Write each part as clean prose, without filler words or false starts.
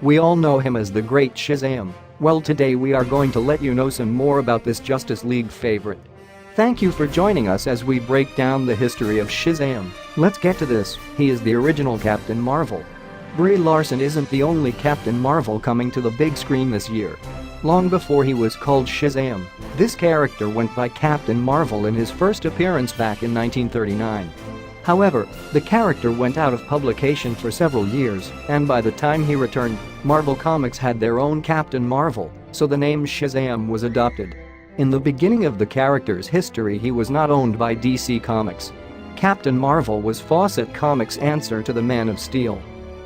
We all know him as the Great Shazam. Well, today we are going to let you know some more about this Justice League favorite. Thank you for joining us as we break down the history of Shazam. Let's get to this. He is the original Captain Marvel. Brie Larson isn't the only Captain Marvel coming to the big screen this year. Long before he was called Shazam, this character went by Captain Marvel in his first appearance back in 1939. However, the character went out of publication for several years, and by the time he returned, Marvel Comics had their own Captain Marvel, so the name Shazam was adopted. In the beginning of the character's history, he was not owned by DC Comics. Captain Marvel was Fawcett Comics' answer to the Man of Steel.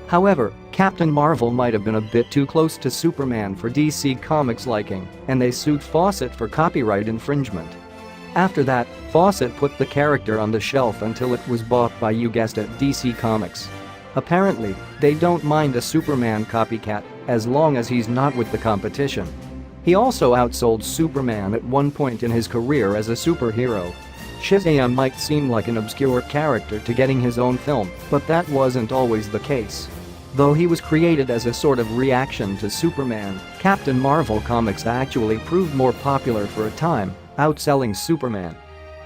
However, Captain Marvel might have been a bit too close to Superman for DC Comics' liking, and they sued Fawcett for copyright infringement. After that, Fawcett put the character on the shelf until it was bought by, you guessed it, DC Comics. Apparently, they don't mind a Superman copycat as long as he's not with the competition. He also outsold Superman at one point in his career as a superhero. Shazam might seem like an obscure character to getting his own film, but that wasn't always the case. Though he was created as a sort of reaction to Superman, Captain Marvel comics actually proved more popular for a time, outselling Superman.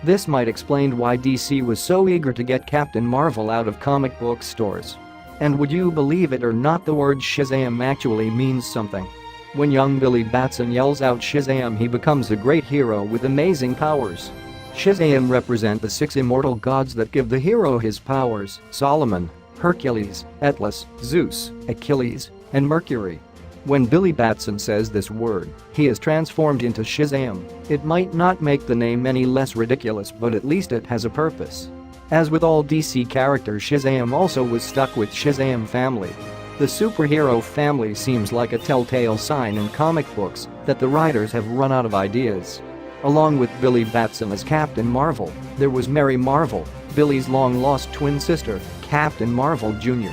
This might explain why DC was so eager to get Captain Marvel out of comic book stores. And would you believe it or not, the word Shazam actually means something. When young Billy Batson yells out Shazam, he becomes a great hero with amazing powers. Shazam represent the 6 immortal gods that give the hero his powers: Solomon, Hercules, Atlas, Zeus, Achilles, and Mercury. When Billy Batson says this word, he is transformed into Shazam. It might not make the name any less ridiculous, but at least it has a purpose. As with all DC characters, Shazam also was stuck with Shazam family. The superhero family seems like a telltale sign in comic books that the writers have run out of ideas. Along with Billy Batson as Captain Marvel, there was Mary Marvel, Billy's long-lost twin sister, Captain Marvel Jr.,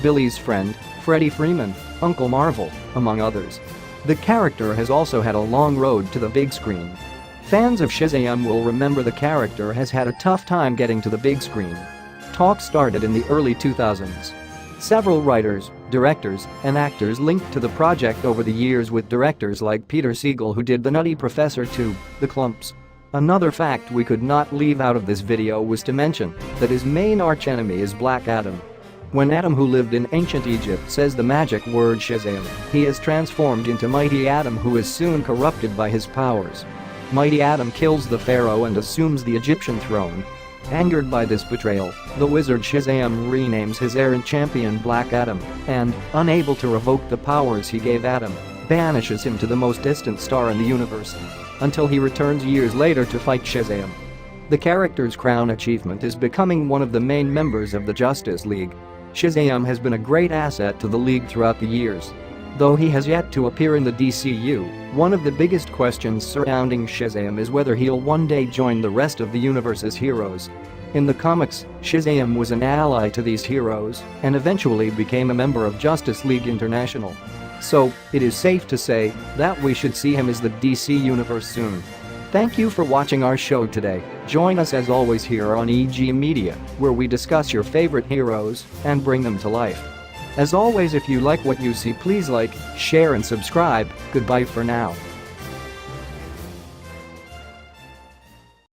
Billy's friend, Freddie Freeman, Uncle Marvel, among others. The character has also had a long road to the big screen. Fans of Shazam will remember the character has had a tough time getting to the big screen. Talk started in the early 2000s. Several writers, directors, and actors linked to the project over the years, with directors like Peter Siegel, who did The Nutty Professor 2, The Klumps. Another fact we could not leave out of this video was to mention that his main archenemy is Black Adam. When Adam, who lived in ancient Egypt, says the magic word Shazam, he is transformed into Mighty Adam, who is soon corrupted by his powers. Mighty Adam kills the pharaoh and assumes the Egyptian throne. Angered by this betrayal, the wizard Shazam renames his errant champion Black Adam and, unable to revoke the powers he gave Adam, banishes him to the most distant star in the universe until he returns years later to fight Shazam. The character's crown achievement is becoming one of the main members of the Justice League. Shazam has been a great asset to the League throughout the years. Though he has yet to appear in the DCU, one of the biggest questions surrounding Shazam is whether he'll one day join the rest of the universe's heroes. In the comics, Shazam was an ally to these heroes and eventually became a member of Justice League International. So, it is safe to say that we should see him as the DC Universe soon. Thank you for watching our show today. Join us as always here on EG Media, where we discuss your favorite heroes and bring them to life. As always, if you like what you see, please like, share and subscribe. Goodbye for now.